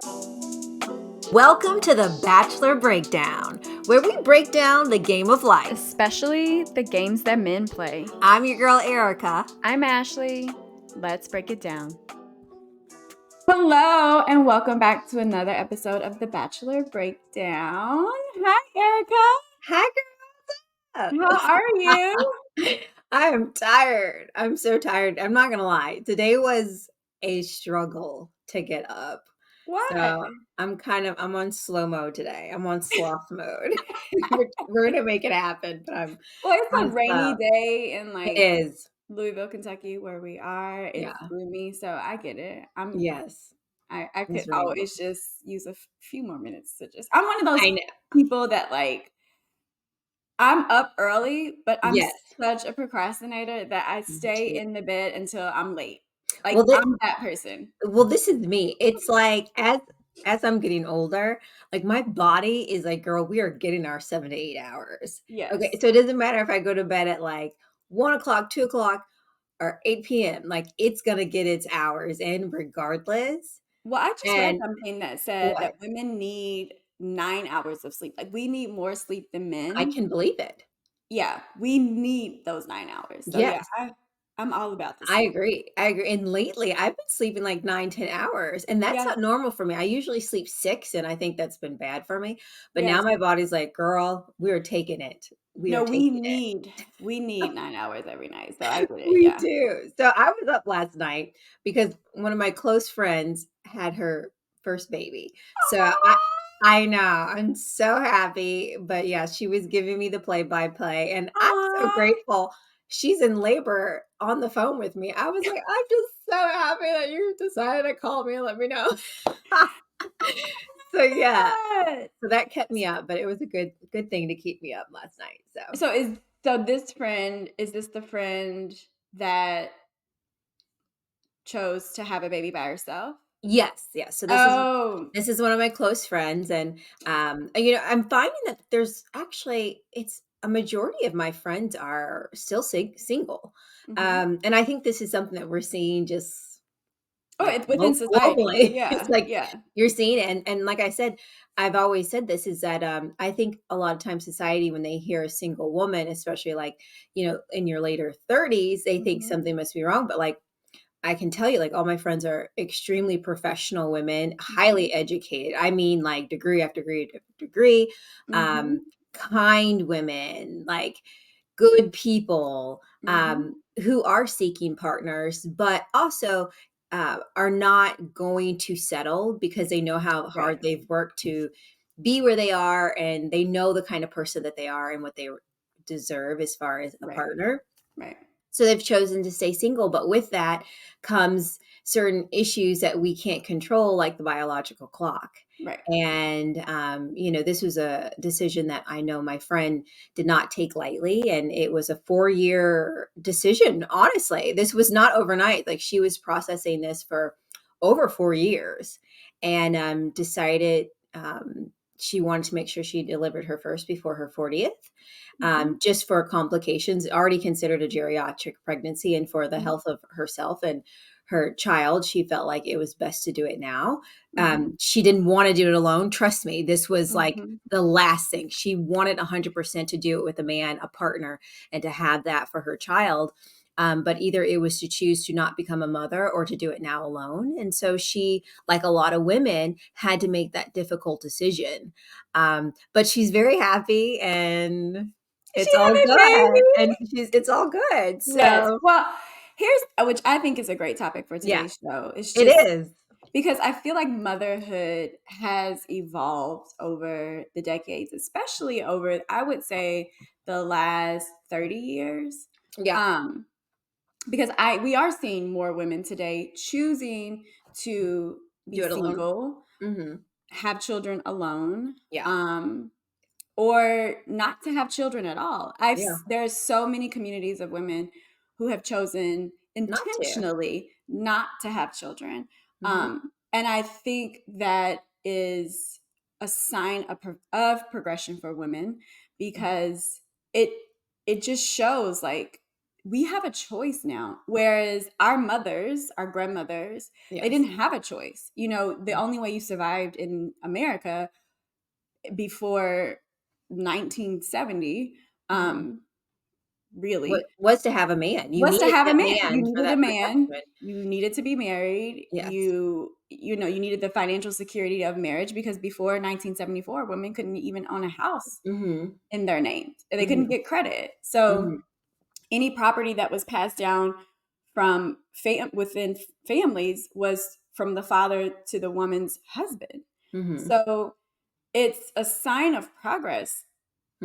Welcome to the Bachelor Breakdown, where we break down the game of life. Especially the games that men play. I'm your girl, Erica. I'm Ashley. Let's break it down. Hello, and welcome back to another episode of the Bachelor Breakdown. Hi, Erica. Hi, girl. How are you? I am tired. I'm so tired. I'm not going to lie. Today was a struggle to get up. What? So I'm on slow mode today. I'm on sloth mode. We're going to make it happen, but Well, it's a on rainy slow. day in It is. Louisville, Kentucky, where we are. It's Yeah. gloomy, so I get it. Yes. I could It's raining. always just use a few more minutes to I'm one of those I know. people that I'm up early, but I'm Yes. such a procrastinator that I stay in the bed until I'm late. Well, I'm that person. Well, this is me. It's like as I'm getting older, like my body is like, girl, we are getting our 7 to 8 hours. Yes. Okay. So it doesn't matter if I go to bed at like 1 o'clock, 2 o'clock, or 8 p.m. Like it's gonna get its hours in regardless. Well, I just read And something that said what that women need 9 hours of sleep. Like we need more sleep than I men. can believe it. Yeah, we need those 9 hours. So yeah, Yes. I'm all about the I sleep. agree. I agree. And lately, I've been sleeping like 9, 10 hours, and that's Yeah. not normal for me. I usually sleep 6, and I think that's been bad for me. But now Yes. my body's like, girl, we're taking it. We are No, we taking it. need 9 hours every night. So I get it. We Yeah. do. So I was up last night because one of my close friends had her first baby. So I know. I'm so happy. But yeah, she was giving me the play by play. And I'm so Aw. grateful. She's in labor on the phone with me. I was like, I'm just so happy that you decided to call me and let me know. So yeah. God. So that kept me up, but it was a good thing to keep me up last night. So Is this the friend that chose to have a baby by herself? yes, yes. So Oh, this is one of my close friends, and I'm finding that there's actually it's a majority of my friends are still single, mhm. and I think this is something that we're seeing just Oh, like it's within society. globally. It's Yeah, like yeah. you're seeing it, and like I said, I've always said this is that I think a lot of times society when they hear a single woman, especially like in your later 30s, they think Mhm, something must be wrong, but like I can tell you, like, all my friends are extremely professional women, mhm, highly educated. I mean, like, degree after degree after degree, mhm, kind women, like, good people, mhm. who are seeking partners, but also are not going to settle because they know how hard Right, they've worked to be where they are and they know the kind of person that they are and what they deserve as far as a right, partner. right, So they've chosen to stay single, but with that comes certain issues that we can't control, like the biological clock. right. And, this was a decision that I know my friend did not take lightly. And it was a 4-year decision. Honestly, this was not overnight. Like she was processing this for over 4 years and decided she wanted to make sure she delivered her first before her 40th, Mhm, just for complications, already considered a geriatric pregnancy. And for the mhm, health of herself and her child, she felt like it was best to do it now. mhm, She didn't want to do it alone. Trust me, this was like mhm. the last thing. She wanted 100% to do it with a man, a partner, and to have that for her child. But either it was to choose to not become a mother or to do it now alone. And so she, like a lot of women, had to make that difficult decision. But she's very happy and She it's all had a good, and baby. it's all good, Yes. so Well, here's which I think is a great topic for yeah, today's show. It's it just is. because I feel like motherhood has evolved over the decades, especially over, I would say, the last 30 years. Yeah, Um, because we are seeing more women today choosing to be do it alone. single, Mhm. have children alone, Yeah, or not to have children at all. yeah, There's so many communities of women who have chosen not to. intentionally not to have children. Mhm, And I think that is a sign of progression for women mhm. because it it just shows like we have a choice now. Whereas our mothers, our grandmothers, they Yes. didn't have a choice. You know, the only way you survived in America before 1970, Mhm. really, Was to have a man. You was to needed have a that man. You man for needed a that man. protection. You needed to be married. Yes. You know, you needed the financial security of marriage because before 1974, women couldn't even own a house Mhm. in their names. They couldn't Mhm. get credit. So Mhm. any property that was passed down from within families was from the father to the woman's husband. Mhm. So it's a sign of progress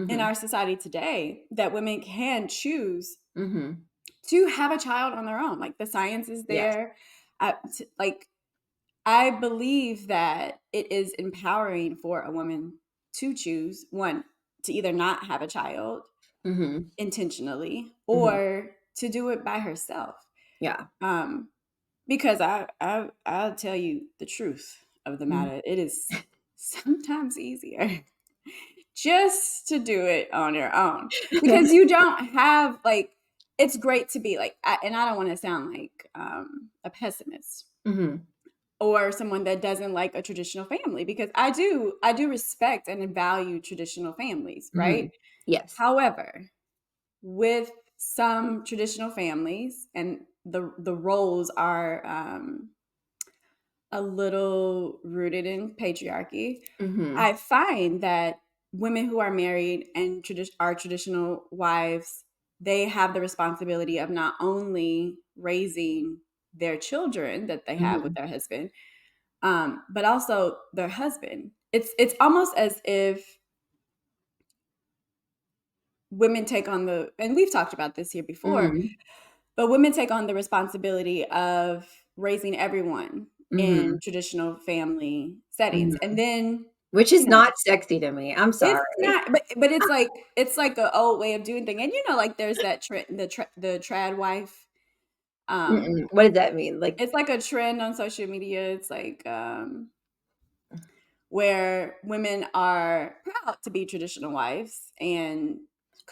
in Mhm. our society today that women can choose Mhm. to have a child on their own. Like the science is Yes. there. Like I believe that it is empowering for a woman to choose one to either not have a child Mhm. intentionally Mhm. or to do it by herself. Yeah. Um, because I'll tell you the truth of the Mhm. matter. It is sometimes easier just to do it on your own because you don't have like it's great to be like and I don't want to sound like a pessimist Mhm. or someone that doesn't like a traditional family because I do respect and value traditional families, right? Mhm. Yes. However, with some traditional families and the roles are a little rooted in patriarchy, Mhm. I find that women who are married and are traditional wives, they have the responsibility of not only raising their children that they have with Mhm. their husband, but also their husband. It's almost as if women take on the, and we've talked about this here before, Mhm. but women take on the responsibility of raising everyone in Mhm. traditional family settings, Mhm. and then Which you is know not sexy to me. I'm it's sorry. not, but it's like an old way of doing things, and you know, like there's that trend, the trad wife. Um, Mm-mm. What does that mean? Like, it's like a trend on social media. It's like where women are proud to be traditional wives and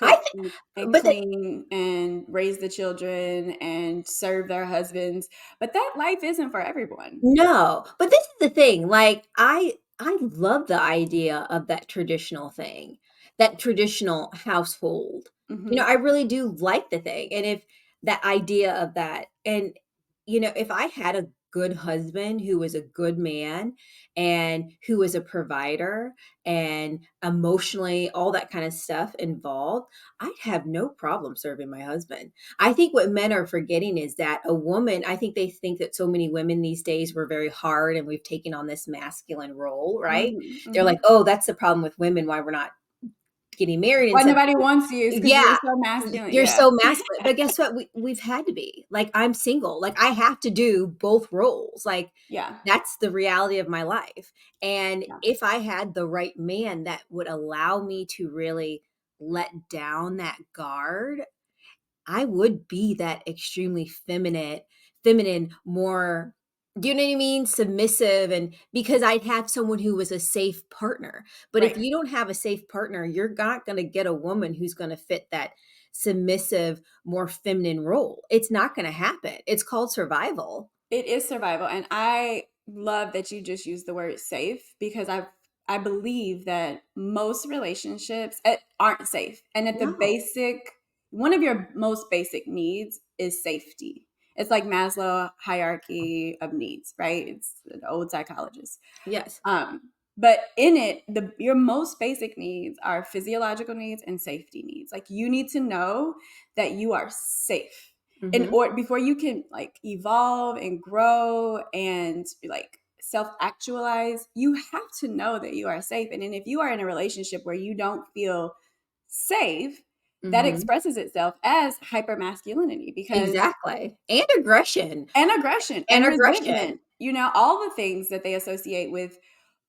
I cook and but the clean and raise the children and serve their husbands. But that life isn't for everyone. No, but this is the thing, like, I love the idea of that traditional thing, that traditional household. I Hmm. really do like the thing, and if that idea of that and, if I had a good husband who was a good man and who was a provider and emotionally all that kind of stuff involved, I'd have no problem serving my husband. I think what men are forgetting is that a woman, I think they think that so many women these days were very hard and we've taken on this masculine role, right? Hmm. They're Hmm. like, oh, that's the problem with women, why we're not getting married and Why stuff. nobody wants you is because you're Yeah, so masculine. you're Yeah. so masculine. But guess what? We've had to be. Like, I'm single. Like, I have to do both roles. Like, Yeah. that's the reality of my life. And Yeah. if I had the right man that would allow me to really let down that guard, I would be that extremely feminine, more, do you know what I mean? Submissive, and because I'd have someone who was a safe partner. But if Right. you don't have a safe partner, you're not going to get a woman who's going to fit that submissive, more feminine role. It's not going to happen. It's called survival. It is survival, and I love that you just used the word safe because I believe that most relationships aren't safe, and at the No. basic, one of your most basic needs is safety. It's like Maslow hierarchy of needs, right? It's an old psychologist. Yes. But in it, your most basic needs are physiological needs and safety needs. Like you need to know that you are safe in Mhm. order before you can like evolve and grow and like self actualize. You have to know that you are safe. And then if you are in a relationship where you don't feel safe, that Mhm. expresses itself as hypermasculinity because Exactly. and aggression And and aggression. resentment. You know, all the things that they associate with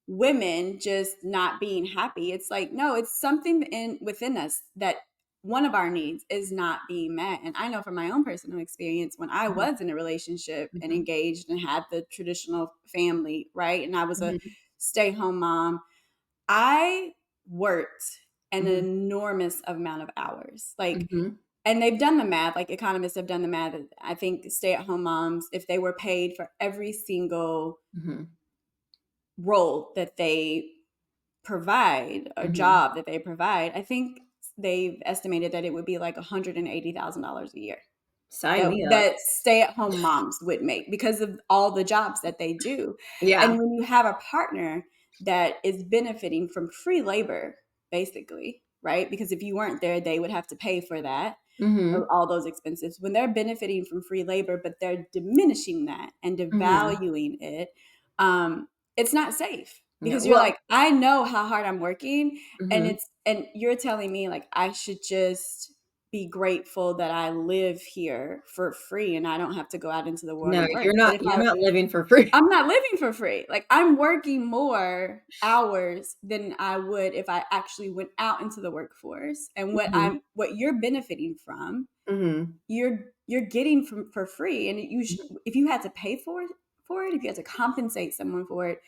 women just not being happy. It's like, no, it's something in within us that one of our needs is not being met. And I know from my own personal experience when I Mhm. was in a relationship and Mhm. engaged and had the traditional family, right? And I was a Mhm. stay-home mom, I worked an Mhm. enormous amount of hours. Like Mhm. and they've done the math, like economists have done the math. I think stay-at-home moms, if they were paid for every single Mm-hmm. role that they provide, a Mm-hmm. job that they provide, I think they've estimated that it would be like $180,000 a year Sign that me up. that stay-at-home moms would make because of all the jobs that they do. Yeah. And when you have a partner that is benefiting from free labor, basically, right? Because if you weren't there, they would have to pay for that, Mm-hmm. all those expenses. When they're benefiting from free labor, but they're diminishing that and Mm-hmm. devaluing it, um, it's not safe Yeah. because you're Well, like, I know how hard I'm working, and mm-hmm. you're telling me like I should just be grateful that I live here for free and I don't have to go out into the world No, and work. But if you're not living for free. I'm not living for free. Like I'm working more hours than I would if I actually went out into the workforce. And Mm-hmm. what you're benefiting from, Mm-hmm. you're getting from for free. And if you had to pay for it, if you had to compensate someone for it,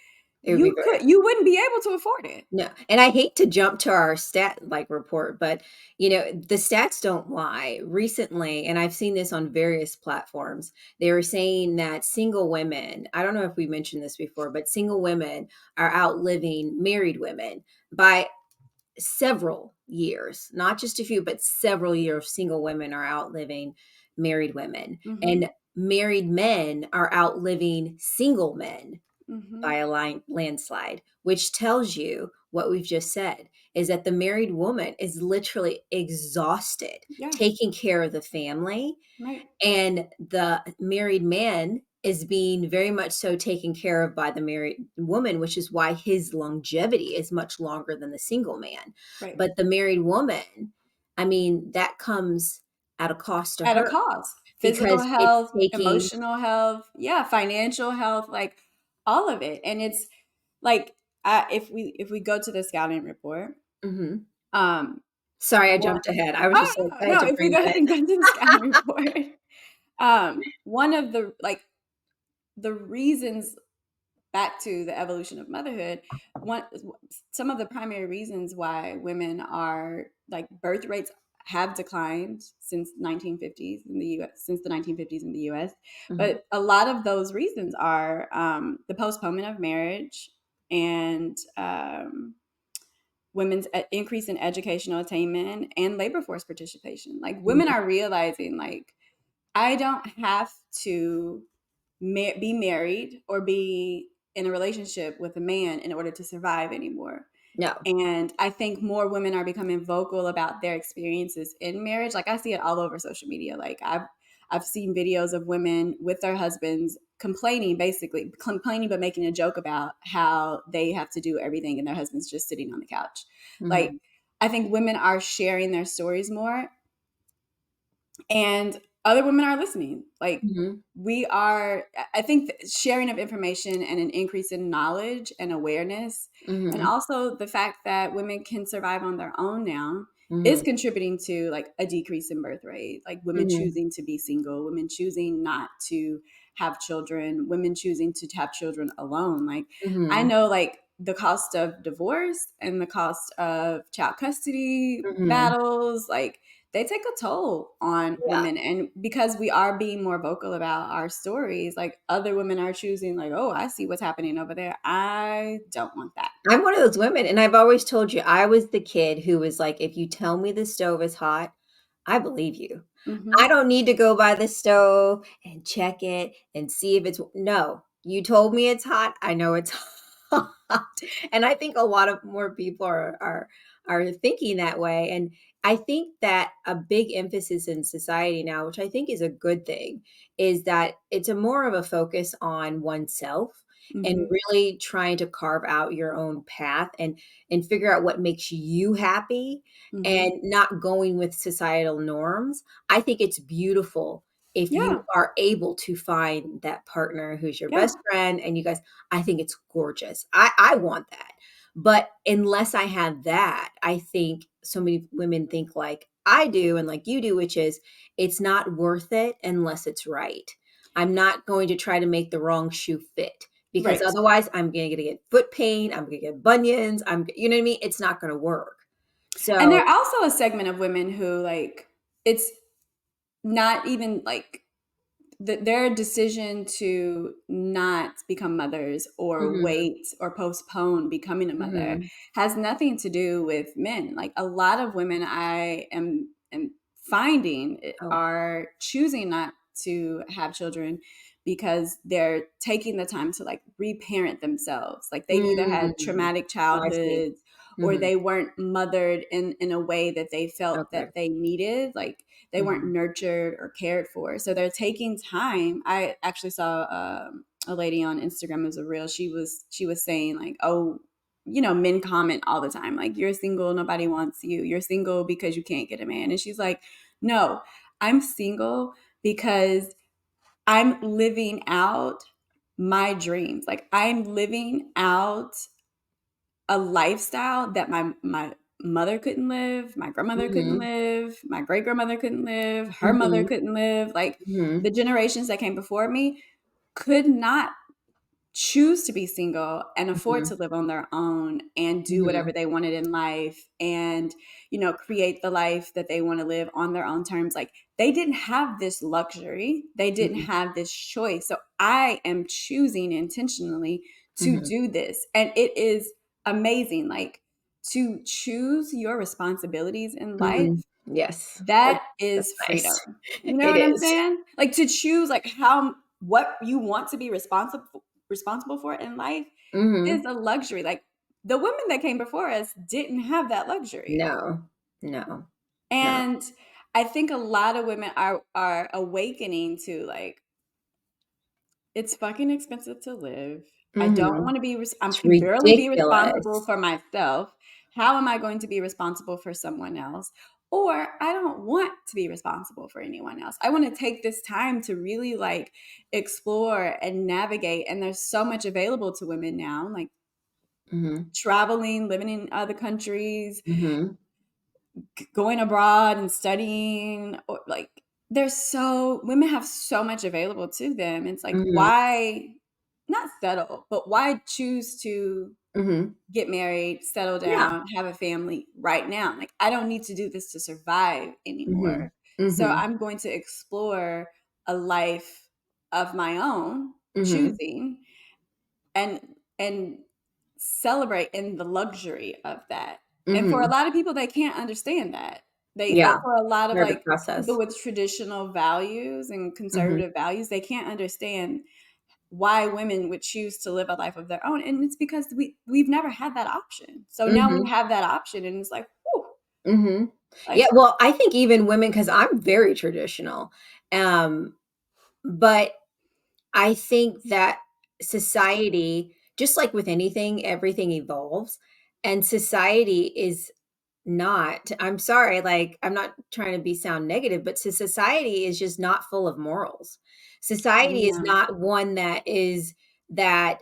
It would be very. you wouldn't be able to afford it. No, and I hate to jump to our stat like report, but the stats don't lie. Recently, and I've seen this on various platforms, they were saying that single women, I don't know if we mentioned this before, but single women are outliving married women by several years, not just a few, but several years. Single women are outliving married women, Mm-hmm. and married men are outliving single men Mm-hmm. by a landslide, which tells you what we've just said is that the married woman is literally exhausted Yeah. taking care of the family, Right. and the married man is being very much so taken care of by the married woman, which is why his longevity is much longer than the single man. Right. But the married woman, I mean, that comes at a cost to At a her cost. Physical because it's health, taking. emotional health, yeah, financial health, like all of it. And it's like if we go to the scouting report, Mhm. um Sorry, I one jumped ahead. I was oh just so no, excited no, to if we bring go that ahead and go to the scouting report, in. one of the like the reasons back to the evolution of motherhood, one some of the primary reasons why women are like birth rates have declined since 1950s in the US since the 1950s in the US, Mhm, but a lot of those reasons are the postponement of marriage and women's increase in educational attainment and labor force participation. Like women mhm, are realizing like I don't have to be married or be in a relationship with a man in order to survive anymore. no, And I think more women are becoming vocal about their experiences in marriage. Like I see it all over social media. Like I've seen videos of women with their husbands complaining, basically complaining, but making a joke about how they have to do everything and their husband's just sitting on the couch. Like mhm, I think women are sharing their stories more and other women are listening. Like mhm, we are, I think sharing of information and an increase in knowledge and awareness, and mhm, also the fact that women can survive on their own now is mhm, contributing to like a decrease in birth rate, like women mhm, choosing to be single, women choosing not to have children, women choosing to have children alone. Like I mhm, know like the cost of divorce and the cost of child custody mhm. battles, like they take a toll on Yeah. women. And because we are being more vocal about our stories, like other women are choosing, like, oh, I see what's happening over there. I don't want that. I'm one of those women, and I've always told you, I was the kid who was like, "If you tell me the stove is hot, I believe you. I Mm-hmm. don't need to go by the stove and check it and see if it's." No, you told me it's hot, I know it's hot. And I think a lot of more people are thinking that way, and I think that a big emphasis in society now, which I think is a good thing, is that it's a more of a focus on oneself and Mm-hmm. really trying to carve out your own path and figure out what makes you happy Mm-hmm. and not going with societal norms. I think it's beautiful if you Yeah. are able to find that partner who's your Yeah. best friend and you guys, I think it's gorgeous. I want that. But unless I have that, I think so many women think like I do and like you do, which is it's not worth it unless it's right. I'm not going to try to make the wrong shoe fit because Right. otherwise I'm going to get foot pain, I'm going to get bunions, you know what I mean? It's not going to work. And So, there are also a segment of women who like it's not even like their decision to not become mothers or Mhm. wait or postpone becoming a mother Mhm. has nothing to do with men. Like a lot of women am finding Oh. are choosing not to have children because they're taking the time to like reparent themselves. Like they've either had Mm. traumatic Oh, I see. childhoods or Mhm. they weren't mothered in a way that they felt Okay. that they needed. Like they weren't Mhm. nurtured or cared for. So they're taking time. I actually saw a lady on Instagram as a reel. She was saying like, oh, men comment all the time like, you're single, nobody wants you. You're single because you can't get a man. And she's like, no, I'm single because I'm living out my dreams. Like I'm living out a lifestyle that my mother couldn't live, my grandmother couldn't Mhm. live, my great grandmother couldn't live, her mother Mhm. couldn't live. Like the Mhm. generations that came before me could not choose to be single and afford to Mhm. live on their own and do whatever Mhm. they wanted in life and create the life that they want to live on their own terms. Like they didn't have this luxury, they didn't Mhm. have this choice. So I am choosing intentionally to Mhm. do this, and it is amazing. Like to choose your responsibilities in life, Mhm. Yes. that That's is freedom. nice. You know It what I'm is. saying? Like to choose like how what you want to be responsible for in life is Mhm. a luxury. Like the women that came before us didn't have that luxury. No. No. No. And I think a lot of women are awakening to like it's fucking expensive to live. I don't Mhm. want to be I It's can barely be responsible ridiculous. for myself. How am I going to be responsible for someone else? Or I don't want to be responsible for anyone else. I want to take this time to really like explore and navigate, and there's so much available to women now, like Mhm. traveling, living in other countries, Mhm. going abroad and studying, or like women have so much available to them. It's like Mhm. why not settle, but why choose to Mhm. get married, settle Yeah. down, have a family right now? Like I don't need to do this to survive Mhm. anymore. So Mhm. I'm going to explore a life of my own Mhm. choosing and and celebrate in the luxury of that. And for a Mhm. lot of people, they can't understand that. They Yeah. like for a lot of Hard to like people process. with traditional values and Mhm. conservative values, they can't understand why women would choose to live a life of their own. And it's because we've never had that option. So now we Mhm. have that option, and it's like, whew, Mhm. Yeah, like well, I think even women, because 'cause I'm very traditional, but I think that society, just like with anything, everything evolves, and society is not, I'm sorry, like, I'm not trying to be sound negative, but society is just not full of morals. Society is yeah, not one that is that,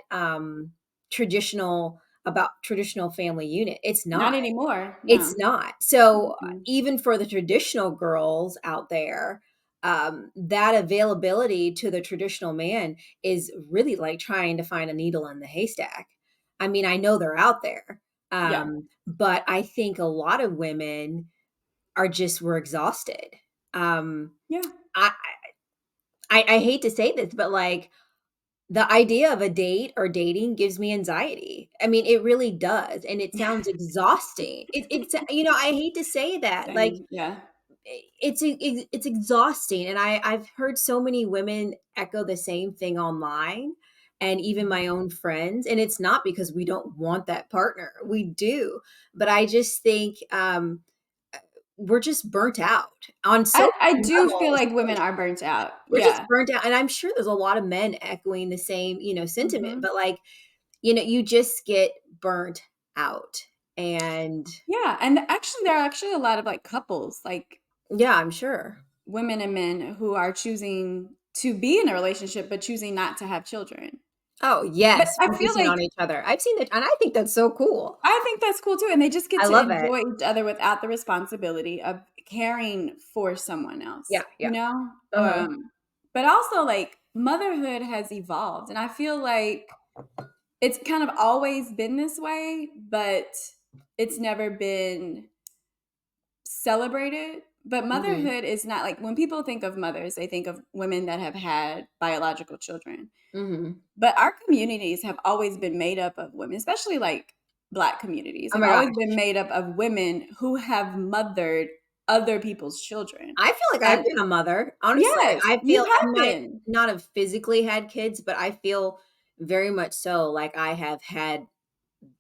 traditional about traditional family unit. It's not not. anymore. It's No. not. So, Mm-mm. even for the traditional girls out there, that availability to the traditional man is really like trying to find a needle in the haystack. I mean, I know they're out there, Yeah. but I think a lot of women are just were exhausted. Um, Yeah. I I hate to say this, but, like, the idea of a date or dating gives me anxiety. I mean, it really does, and it sounds exhausting. I hate to say that, like, Same. Yeah. it's exhausting, and I've heard so many women echo the same thing online and even Mhm. my own friends, and it's not because we don't want that partner. We do, but I just think, we're just burnt out on so I many do feel levels. like women are burnt out. We're just Yeah. burnt out, and I'm sure there's a lot of men echoing the same, sentiment, Mhm. but, like, you just get burnt out, and Yeah, and actually there are actually a lot of, like, couples, like, yeah, I'm sure. women and men who are choosing to be in a relationship, but choosing not to have children. Oh, But yes, I feel focusing like on each other. I've seen that, and I think that's so cool. I think that's cool too, and they just get I to love it. enjoy each other without the responsibility of caring for someone Yeah, else, you yeah. know? Uh-huh. But also, like, motherhood has evolved, and I feel like it's kind of always been this way, but it's never been celebrated. But Mhm. motherhood is not like when people think of mothers, they think of women that have had biological children. Mhm. But our communities have always been made up of women, especially like Black communities, Oh have my gosh. always been made up of women who have mothered other people's children. I feel like I've And been a mother. Honestly, yes, I you feel I have might been. not have physically had kids, but I feel very much so like I have had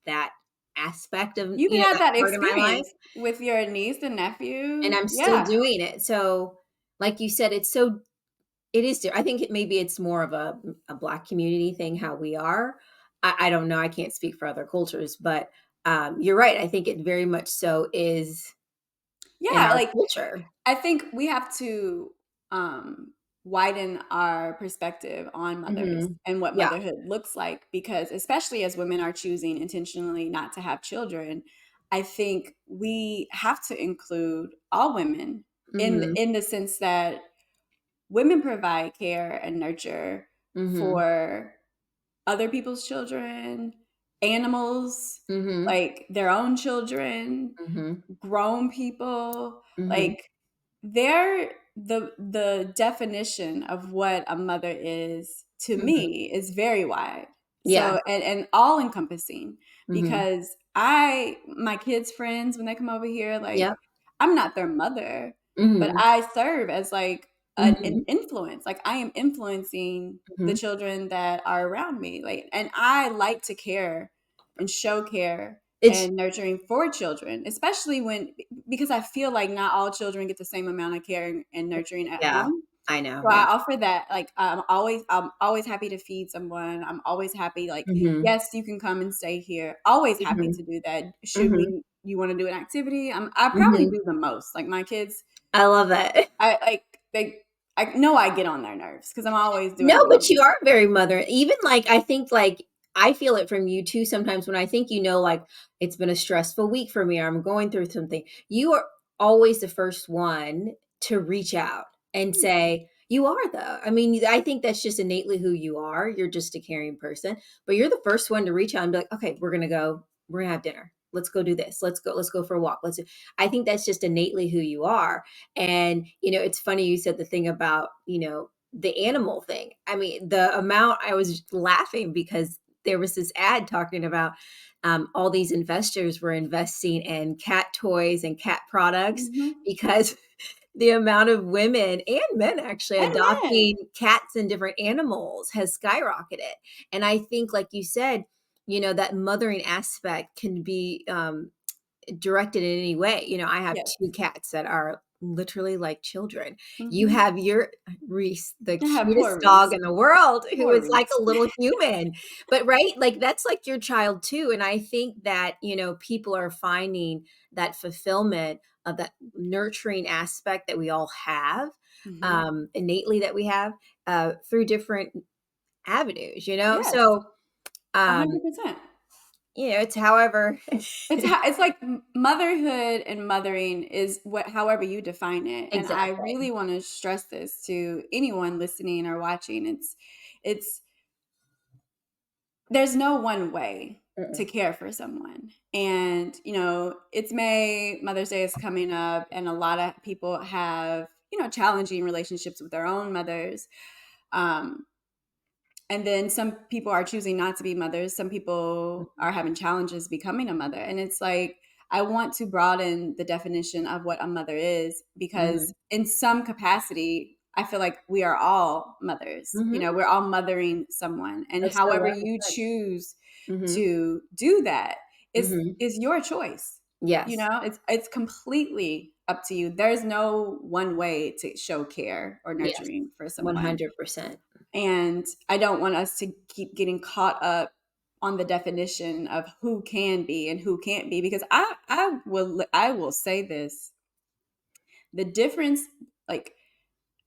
that aspect of, You've had that that part of my life, experience with your niece and and nephew. I'm still Yeah. doing it. So, like you said, it is I think maybe it's more of a Black community thing how we are. I don't know, I can't speak for other cultures, but, you're right, I think it very much so is in Yeah, our like culture. I think we have to um, widen our perspective on mothers Mhm. and what Yeah. motherhood looks like because, especially as women are choosing intentionally not to have children, I think we have to include all women Mhm. in the sense that women provide care and nurture Mhm. for other people's children, animals, Mhm. like their own children, Mhm. grown people, Mhm. like they're the definition of what a mother is to Mhm. me is very wide. Yeah. So and all encompassing Mhm. because I my kids' friends when they come over here, Yep. like I'm not their mother, but Mhm. I serve as like an Mhm. influence. Like I am influencing the Mhm. children that are around me. Like and I like to care and show care It's and nurturing for children, especially when because I feel like not all children get the same amount of care and nurturing at yeah, home. I know, So yeah. I offer that. Like I'm always happy to feed someone. I'm always happy. Like Mhm. yes, you can come and stay here. Always happy Mhm. to do that. Should Mhm. we you want to do an activity? I probably Mhm. do the most. Like my kids, I love that. I like they. I know I get on their nerves because I'm always doing No, the but you most. are very mother. Even like I think like I feel it from you too sometimes when I think like it's been a stressful week for me or I'm going through something. You are always the first one to reach out and say, you are though. I mean, I think that's just innately who you are. You're just a caring person, but you're the first one to reach out and be like, okay, we're gonna have dinner. Let's go do this. Let's go for a walk. I think that's just innately who you are. And, it's funny you said the thing about, the animal thing. I mean, the amount I was laughing because there was this ad talking about all these investors were investing in cat toys and cat products Hmm. because the amount of women and men actually And adopting men, cats and different animals has skyrocketed. And I think, like you said, that mothering aspect can be directed in any way. I have yes. 2 cats that are literally like children. You Hmm. have your Reese, the I have poor cutest dog Reese. in the world, who Poor is like Reese. a little human. But right, like that's like your child too. And I think that, people are finding that fulfillment of that nurturing aspect that we all have, Hmm. innately that we have, through different avenues, Yes. So, um, 100%. it's however It's like motherhood and mothering is what however you define it. And I exactly. really want to stress this to anyone listening or watching. It's there's no one way to Mm-mm. care for someone. And, it's May, Mother's Day is coming up, and a lot of people have, challenging relationships with their own mothers. Um, and then some people are choosing not to be mothers. Some people are having challenges becoming a mother. And it's like, I want to broaden the definition of what a mother is because, Mhm. in some capacity, I feel like we are all mothers. Mhm. We're all mothering someone. And That's so however well you said. choose Mhm. to do that Mhm. is your choice. Yes. It's completely up to you. There's no one way to show care or Yes. nurturing for someone. 100%. And I don't want us to keep getting caught up on the definition of who can be and who can't be because I will say this. The difference like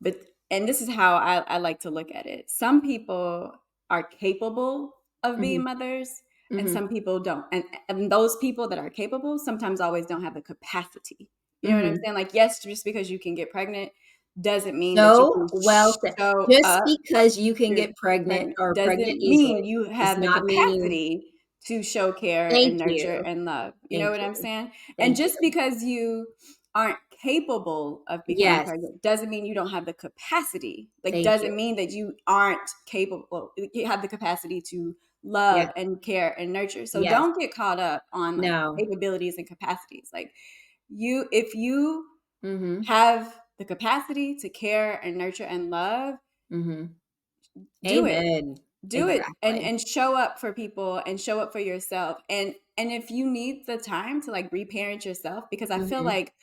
but and this is how I like to look at it. Some people are capable of being Mhm. mothers and Mhm. some people don't. And those people that are capable sometimes always don't have the capacity. You know what I'm Mhm. saying? Like yes, just because you can get pregnant doesn't mean that you So can well said. show Just up. because you can You're get pregnant pregnant or pregnant doesn't easily mean you does have the not mean capacity to show care thank and nurture you. and love. You know Thank what I'm you. saying? And Thank just you. because you aren't capable of becoming Yes. pregnant doesn't mean you don't have the capacity. Like, Thank you. doesn't mean that you aren't capable. You have the capacity to love Yes. and care and nurture. So Yes. don't get caught up on like No. capabilities and capacities. Like, if you Mhm. have the capacity to care and nurture and love, Mhm. do it. Amen. Do it and Exactly. show up for people and show up for yourself. And if you need the time to like reparent yourself, because I feel Mhm. like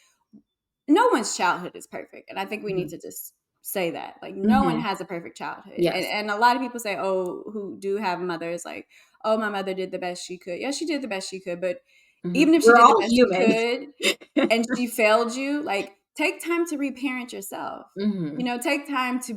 no one's childhood is perfect. And I think we need Mhm. to just say that. Like, no one Mhm. has a perfect childhood. And Yes. a lot of people say, oh, who do have mothers, like, oh, my mother did the best she could. Yeah, she did the best she could. But Mhm. even if she We're did the all best she human. could and she failed you, like, take time to reparent yourself. Mhm. Take time to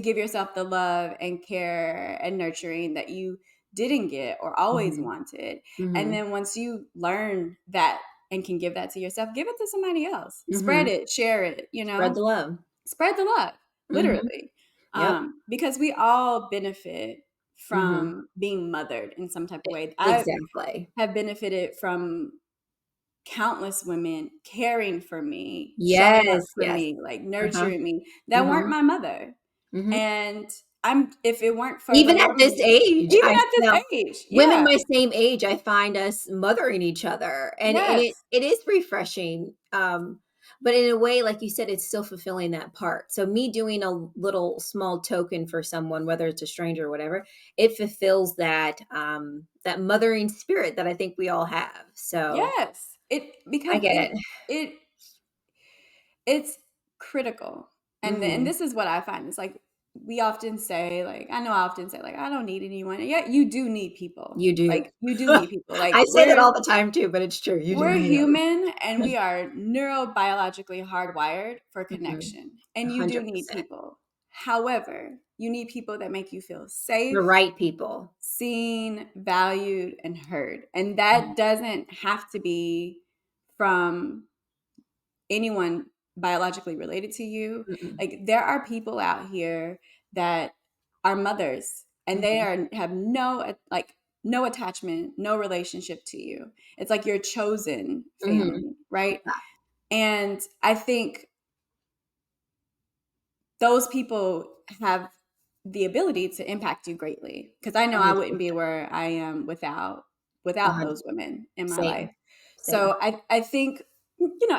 give yourself the love and care and nurturing that you didn't get or always Mhm. wanted. And Mhm. then once you learn that and can give that to yourself, give it to somebody else. Spread Mhm. it, share it, Spread the love. spread the love, Mhm. literally. Yep. Because we all benefit Mhm. from being mothered in some type of way. I Exactly. have benefited from countless women caring for me, showing up Yes, for yes. me, like Uh-huh. nurturing me, that weren't Mhm. my mother. Mhm. And if it weren't for the Even at Lord, this age, even I at this still age, women yeah, my same age, I find us mothering each other, and yes, it is refreshing, but in a way, like you said, it's still fulfilling that part. So me doing a little small token for someone, whether it's a stranger or whatever, it fulfills that, that mothering spirit that I think we all have. So yes. I Because get it. it it's critical. And Mhm. this is what I find. It's like we often say, like, I know I often say, like, I don't need anyone. And yet you do need people. You do. Like, you do need people. Like, I say that all the time too, but it's true. You do we're need human and we are neurobiologically hardwired for them. Mhm. connection. And you do need 100%. people. However, you need people that make you feel The safe, right people. seen, valued, and heard. And Mhm. that doesn't have to be from anyone biologically related to you. Mm-mm. Like, there are people out here that are mothers and they Mhm. have no attachment, no relationship to you. It's like your chosen Mhm. family, right? Yeah. And I think those people have the ability to impact you greatly, because I know I wouldn't be 100%. where I am without 100. those women in my life. Same. Same. So I think,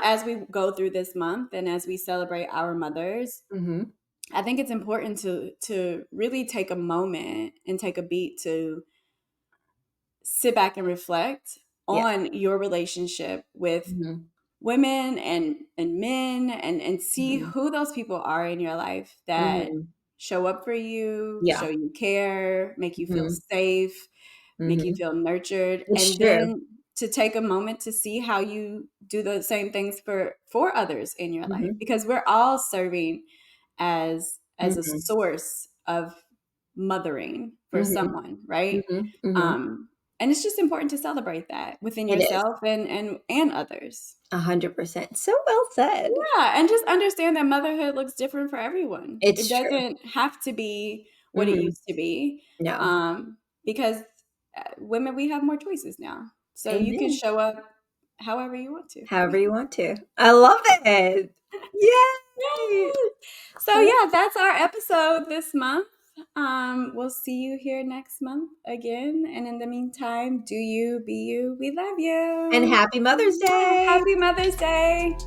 as we go through this month and as we celebrate our mothers, Mhm. I think it's important to really take a moment and take a beat to sit back and reflect Yes. on your relationship with Mhm. women and men, and see Mhm. who those people are in your life that Mhm. show up for you, Yeah. show you care, make you feel Mhm. safe, make you Mhm. feel nurtured, It's and true. then to take a moment to see how you do the same things for others in your life, Mhm. because we're all serving as a Mhm. source of mothering for Mhm. someone, right? Mhm. Mhm. um and it's just important to celebrate that within It is. yourself and others. 100%. So well said. Yeah, and just understand that motherhood looks different for everyone. It It's true. doesn't have to be what it Mhm. used to be, No. because women, we have more choices now. So you can Amen. show up however you want to. However you want to. I love it. Yay! Yes. So yeah, that's our episode this month. We'll see you here next month again. And in the meantime, do you be you. We love And you. happy Mother's Day. Happy Mother's Day.